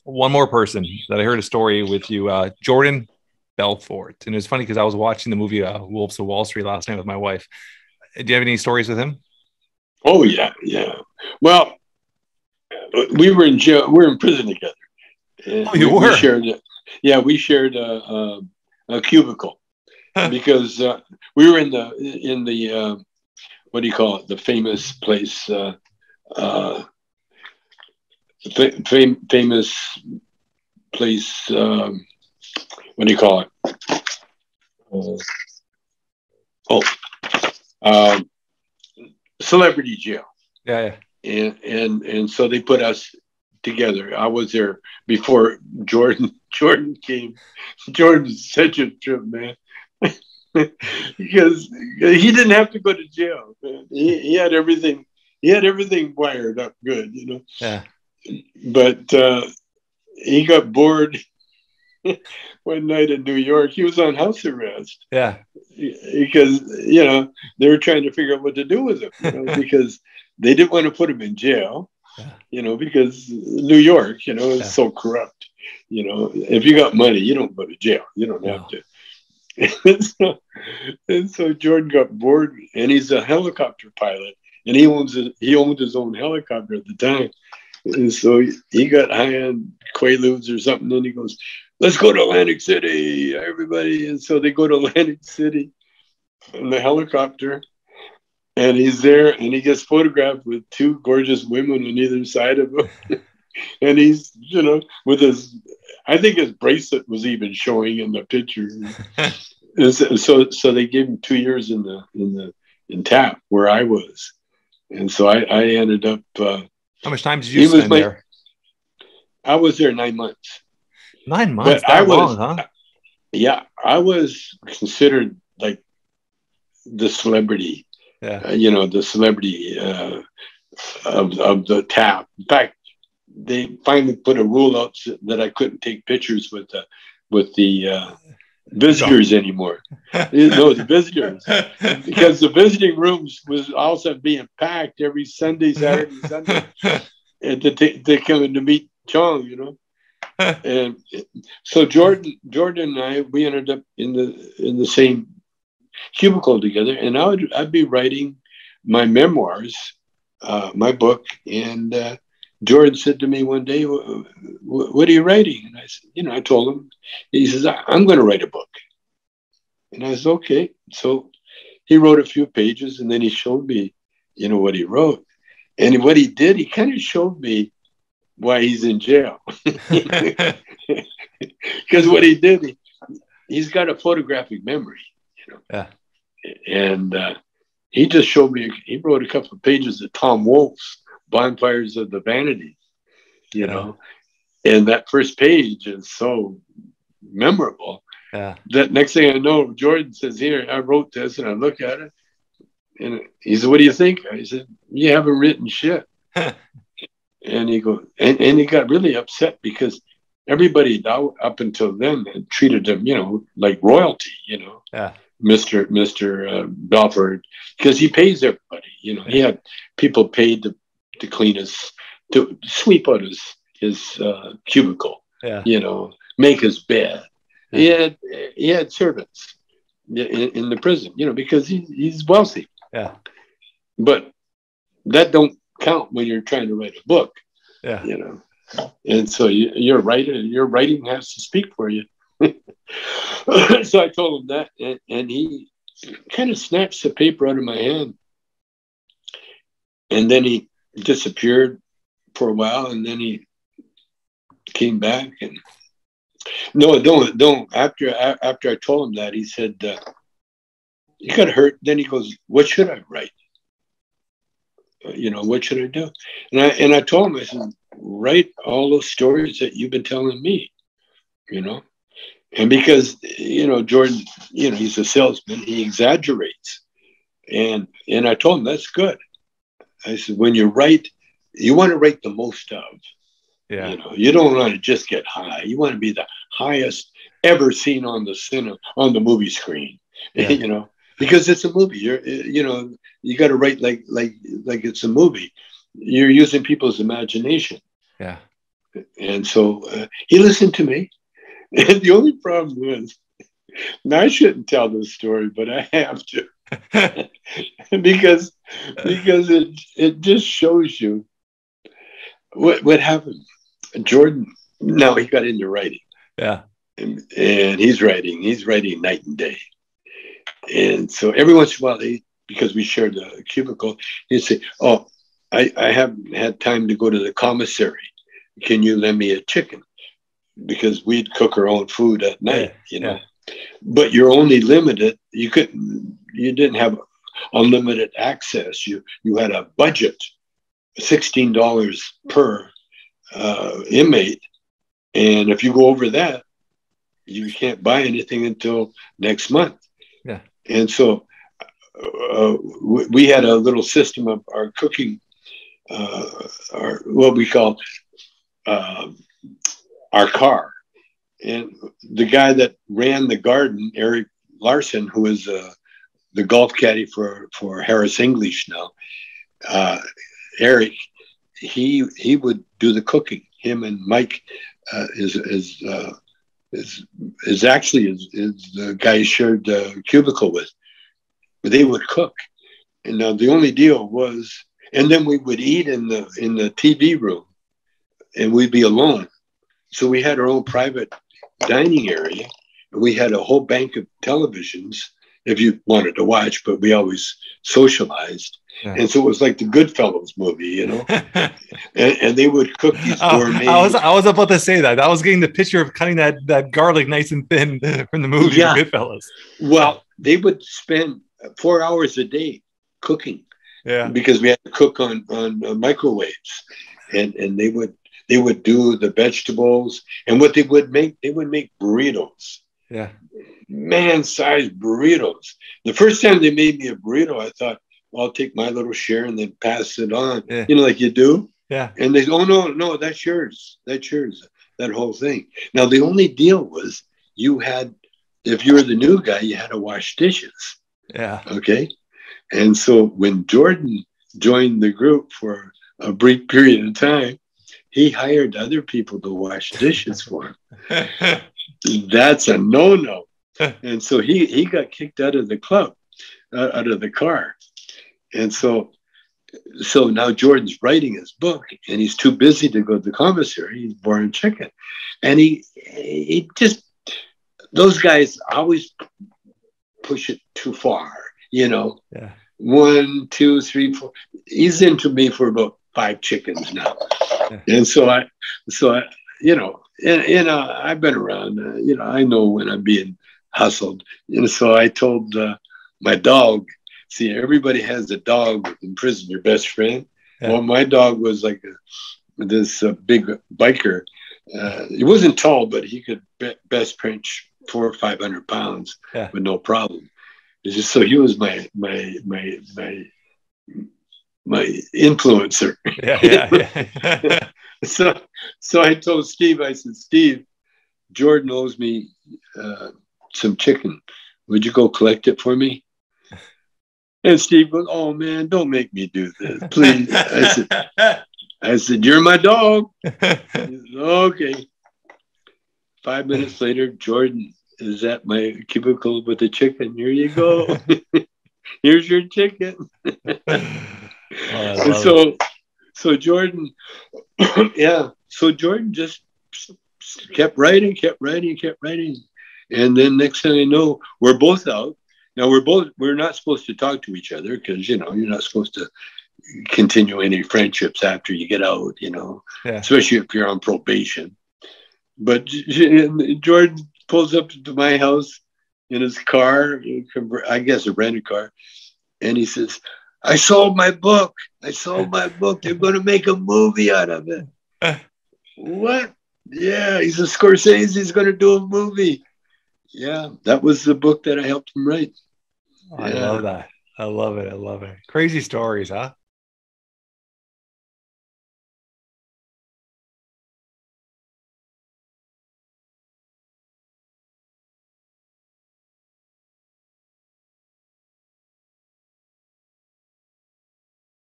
one more person that I heard a story with you, Jordan Belfort. And it's funny because I was watching the movie Wolves of Wall Street last night with my wife. Do you have any stories with him? Oh yeah, yeah. Well, we were in jail. We were in prison together. Oh, you were? We shared. Yeah, we shared a cubicle because we were in the what do you call it? The famous place. Famous place. What do you call it? Um, celebrity jail. Yeah, yeah. And so they put us together. I was there before Jordan. Jordan came. Jordan's such a trip, man. Because he didn't have to go to jail. Man. He had everything. He had everything wired up good, you know. Yeah. But he got bored one night in New York. He was on house arrest. Yeah. Because, you know, they were trying to figure out what to do with him, you know, because they didn't want to put him in jail, you know, because New York, you know, is so corrupt. You know, if you got money, you don't go to jail. You don't have to. and so Jordan got bored, and he's a helicopter pilot, and he owned his own helicopter at the time. And so he got high on Quaaludes or something, and he goes, "Let's go to Atlantic City, everybody." And so they go to Atlantic City in the helicopter, and he's there, and he gets photographed with two gorgeous women on either side of him. And he's, you know, with his, I think his bracelet was even showing in the picture. And so they gave him 2 years in TAP where I was. And so I ended up. How much time did you spend there? I was there 9 months. 9 months? That long, huh? Yeah, I was considered like the celebrity. Yeah. You know, the celebrity of the TAP. In fact, they finally put a rule out that I couldn't take pictures with the visitors anymore. No, the visitors, because the visiting rooms was also being packed every Sunday, Saturday, Sunday, and they come to meet Chong, you know. And so Jordan and I, we ended up in the same cubicle together, and I'd be writing my memoirs, my book, and Jordan said to me one day, "What are you writing?" And I said, you know, I told him. He says, "I'm going to write a book." And I said, "Okay." So he wrote a few pages, and then he showed me, you know, what he wrote. And what he did, he kind of showed me why he's in jail. Because what he did, he's got a photographic memory, you know. Yeah. And he just showed me, he wrote a couple of pages of Tom Wolfe's Bonfires of the Vanities, you know. And that first page is so memorable. Yeah. That next thing I know, Jordan says, "Here, I wrote this," and I look at it, and he said, "What do you think?" I said, "You haven't written shit." And he goes, and he got really upset because everybody up until then had treated him, you know, like royalty, you know. Yeah. Mr. Belfort, because he pays everybody, you know. He had people paid to clean to sweep out his cubicle, you know, make his bed. Yeah. He had servants in the prison, you know, because he's wealthy. Yeah. But that don't count when you're trying to write a book. Yeah. You know. And so your writing has to speak for you. So I told him that, and he kind of snatched the paper out of my hand, and then he disappeared for a while, and then he came back, and no, don't. After I told him that, he said, he got hurt. Then he goes, "What should I write? You know, what should I do?" And I told him, I said, "Write all those stories that you've been telling me, you know." And because, you know, Jordan, you know, he's a salesman, he exaggerates. And I told him, that's good. I said, when you write, you want to write the most of. Yeah. You know, you don't want to just get high. You want to be the highest ever seen on the movie screen. Yeah. You know, because it's a movie. You know, you got to write like it's a movie. You're using people's imagination. Yeah. And so he listened to me. And the only problem was, now I shouldn't tell this story, but I have to. because it just shows you what happened. Jordan, now he got into writing. Yeah. And he's writing night and day. And so every once in a while, because we shared the cubicle, he'd say, "Oh, I haven't had time to go to the commissary. Can you lend me a chicken?" Because we'd cook our own food at night, you know. Yeah. But you're only limited. You didn't have unlimited access. You had a budget, $16 per inmate, and if you go over that, you can't buy anything until next month. Yeah. And so we had a little system of our cooking, our what we call our car. And the guy that ran the garden, Eric Larson, who is the golf caddy for Harris English now, Eric, he would do the cooking. Him and Mike is actually the guy he shared the cubicle with. They would cook, and the only deal was, and then we would eat in the TV room, and we'd be alone. So we had our own private dining area, and we had a whole bank of televisions if you wanted to watch, but we always socialized. Yeah. And so it was like the Goodfellas movie, you know. and they would cook these gourmet. I was about to say that. I was getting the picture of cutting that garlic nice and thin from the movie Goodfellas. Well, they would spend 4 hours a day cooking. Yeah. Because we had to cook on microwaves, and they would do the vegetables, and what they would make burritos. Yeah. Man-sized burritos. The first time they made me a burrito, I thought, well, I'll take my little share and then pass it on. Yeah. You know, like you do. Yeah. And they, oh no, that's yours. That's yours. That whole thing. Now the only deal was if you were the new guy, you had to wash dishes. Yeah. Okay. And so when Jordan joined the group for a brief period of time, he hired other people to wash dishes for him. That's a no-no. And so he got kicked out of the club, out of the car. And so now Jordan's writing his book, and he's too busy to go to the commissary. He's boring chicken. And he just, those guys always push it too far, you know. Yeah. 1, 2, 3, 4. He's into me for about 5 chickens now. Yeah. And so I, you know, and I've been around, you know, I know when I'm being hustled. And so I told my dog, see, everybody has a dog in prison, your best friend. Yeah. Well, my dog was like this big biker. He wasn't tall, but he could best pinch 400 or 500 pounds with no problem. It's just, so he was my influencer. Yeah. So I told Steve, I said, Steve, Jordan owes me some chicken. Would you go collect it for me? And Steve goes, oh man, don't make me do this, please. I said, you're my dog. He said, okay. 5 minutes later, Jordan is at my cubicle with the chicken. Here you go. Here's your chicken. So Jordan, so Jordan just kept writing. And then next thing I know, we're both out. Now we're not supposed to talk to each other because, you know, you're not supposed to continue any friendships after you get out, you know, especially if you're on probation. But Jordan pulls up to my house in his car, I guess a rented car, and he says, I sold my book. They're going to make a movie out of it. What? Yeah, he's a Scorsese. He's going to do a movie. Yeah, that was the book that I helped him write. I love that. I love it. Crazy stories, huh?